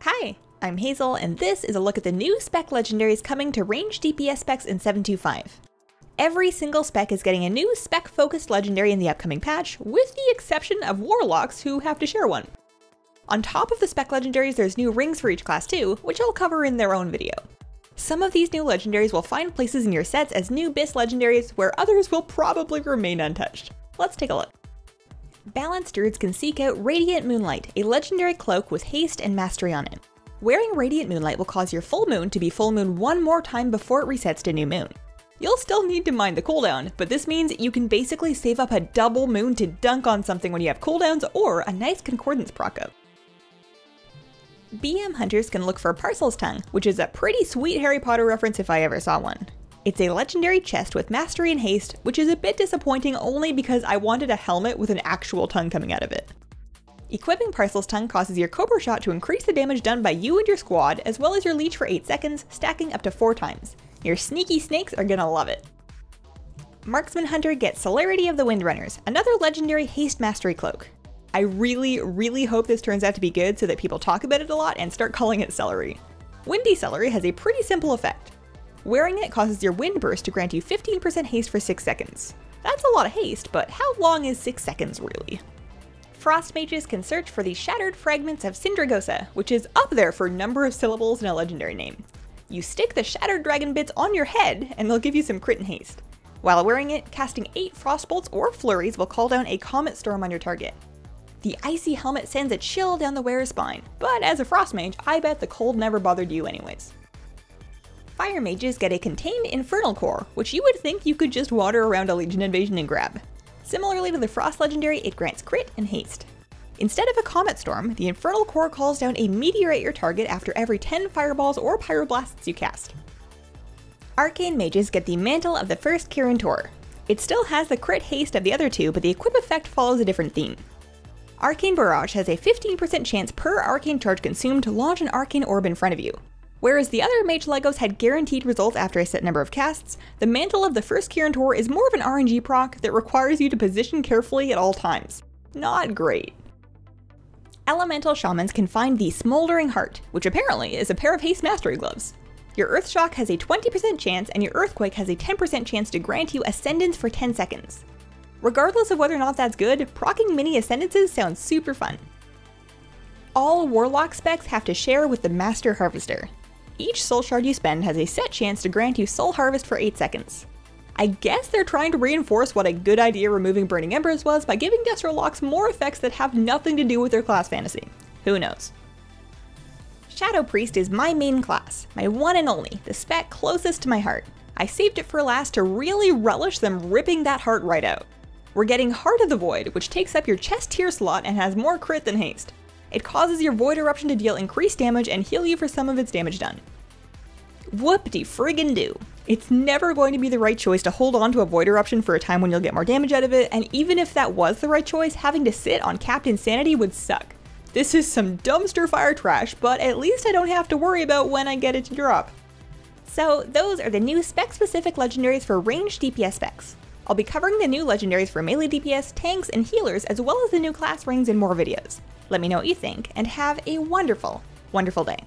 Hi, I'm Hazel, and this is a look at the new Spec Legendaries coming to ranged DPS specs in 7.2.5. Every single spec is getting a new spec-focused legendary in the upcoming patch, with the exception of Warlocks, who have to share one. On top of the Spec Legendaries, there's new rings for each class too, which I'll cover in their own video. Some of these new legendaries will find places in your sets as new BIS legendaries, where others will probably remain untouched. Let's take a look. Balance Druids can seek out Radiant Moonlight, a legendary cloak with haste and mastery on it. Wearing Radiant Moonlight will cause your full moon to be full moon one more time before it resets to new moon. You'll still need to mind the cooldown, but this means you can basically save up a double moon to dunk on something when you have cooldowns or a nice concordance proc up. BM hunters can look for Parcel's tongue, which is a pretty sweet Harry Potter reference if I ever saw one. It's a legendary chest with mastery and haste, which is a bit disappointing only because I wanted a helmet with an actual tongue coming out of it. Equipping Parcel's tongue causes your Cobra shot to increase the damage done by you and your squad, as well as your leech for 8 seconds, stacking up to 4 times. Your sneaky snakes are gonna love it. Marksman Hunter gets Celerity of the Windrunners, another legendary haste mastery cloak. I really hope this turns out to be good so that people talk about it a lot and start calling it Celery. Windy Celery has a pretty simple effect. Wearing it causes your wind burst to grant you 15% haste for 6 seconds. That's a lot of haste, but how long is 6 seconds really? Frost Mages can search for the Shattered Fragments of Sindragosa, which is up there for number of syllables in a legendary name. You stick the shattered dragon bits on your head and they'll give you some crit and haste. While wearing it, casting 8 frost bolts or flurries will call down a comet storm on your target. The icy helmet sends a chill down the wearer's spine, but as a Frost Mage, I bet the cold never bothered you anyways. Fire Mages get a Contained Infernal Core, which you would think you could just wander around a Legion invasion and grab. Similarly to the Frost Legendary, it grants crit and haste. Instead of a Comet Storm, the Infernal Core calls down a meteor at your target after every 10 fireballs or pyroblasts you cast. Arcane Mages get the Mantle of the First Kirin Tor. It still has the crit haste of the other two, but the equip effect follows a different theme. Arcane Barrage has a 15% chance per arcane charge consumed to launch an arcane orb in front of you. Whereas the other Mage Legos had guaranteed results after a set number of casts, the Mantle of the First Kirin Tor is more of an RNG proc that requires you to position carefully at all times. Not great. Elemental Shamans can find the Smoldering Heart, which apparently is a pair of haste mastery gloves. Your Earth Shock has a 20% chance and your Earthquake has a 10% chance to grant you Ascendance for 10 seconds. Regardless of whether or not that's good, proccing mini Ascendances sounds super fun. All Warlock specs have to share with the Master Harvester. Each soul shard you spend has a set chance to grant you Soul Harvest for 8 seconds. I guess they're trying to reinforce what a good idea removing Burning Embers was by giving Destro Locks more effects that have nothing to do with their class fantasy. Who knows? Shadow Priest is my main class, my one and only, the spec closest to my heart. I saved it for last to really relish them ripping that heart right out. We're getting Heart of the Void, which takes up your chest tier slot and has more crit than haste. It causes your Void Eruption to deal increased damage and heal you for some of its damage done. Whoop-de-friggin' do. It's never going to be the right choice to hold on to a Void Eruption for a time when you'll get more damage out of it, and even if that was the right choice, having to sit on capped insanity would suck. This is some dumpster fire trash, but at least I don't have to worry about when I get it to drop. So those are the new spec-specific legendaries for ranged DPS specs. I'll be covering the new legendaries for melee DPS, tanks, and healers, as well as the new class rings in more videos. Let me know what you think, and have a wonderful, wonderful day.